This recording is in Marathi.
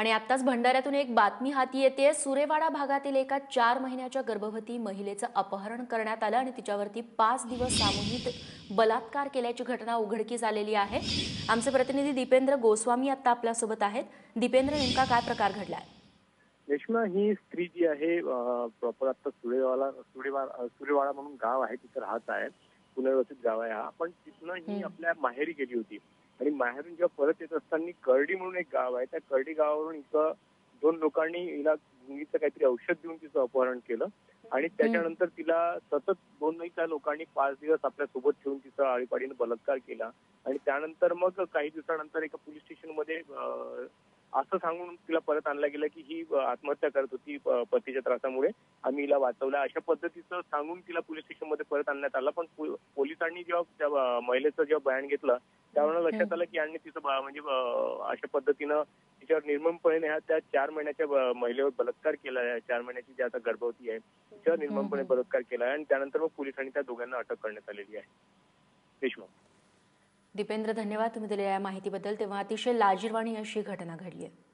आणि आत्ताच भंडाऱ्यातून एक बातमी हाती येते। सुरेवाडा भागातील एका 4 महिन्याच्या गर्भवती महिलेचं अपहरण करण्यात आलं आणि तिच्यावरती 5 दिवस सामूहिक बलात्कार केल्याची घटना उघडकीस आलेली आहे। आमचे प्रतिनिधी दीपेंद्र गोस्वामी आता आपल्या सोबत आहेत। दीपेंद्र, नेमका काय प्रकार घडलाय? रेश्मा, ही स्त्री जी आहे प्रॉपर आता सुरेवाडा म्हणून गाव आहे, तिथे राहत आहे। पुनर्वसित गाव आहे हा, पण तिथनं ही आपल्या माहेरी गेली होती आणि माहेरून जेव्हा परत येत असताना करडी म्हणून एक गाव आहे, त्या करडी गावावरून इथं 2 लोकांनी हिला गुंगीचं काहीतरी औषध देऊन तिचं अपहरण केलं आणि त्याच्यानंतर तिला सतत 2 त्या लोकांनी 5 दिवस आपल्या सोबत ठेवून तिचा आळीपाळीने बलात्कार केला आणि त्यानंतर मग काही दिवसानंतर एका पोलीस स्टेशनमध्ये असं सांगून तिला परत आणलं गेलं की ही आत्महत्या करत होती पतीच्या त्रासामुळे, आम्ही हिला वाचवलं अशा पद्धतीचं सांगून तिला पोलीस स्टेशनमध्ये परत आणण्यात आलं। पण पोलिसांनी जेव्हा महिलेचं जेव्हा बयान घेतलं त्यावेळेला लक्षात आलं की यांनी तिचं म्हणजे अशा पद्धतीनं तिच्यावर निर्ममपणे त्या 4 महिन्याच्या महिलेवर बलात्कार केला आहे। 4 महिन्याची जी आता गर्भवती आहे तिच्यावर निर्ममपणे बलात्कार केला आहे आणि त्यानंतर मग पोलिसांनी त्या दोघांना अटक करण्यात आलेली आहे। रेश्मा, दीपेंद्र, धन्यवाद तुम्ही दिलेल्या माहितीबद्दल। तेव्हा अतिशय लाजिरवाणी अशी घटना घडली आहे।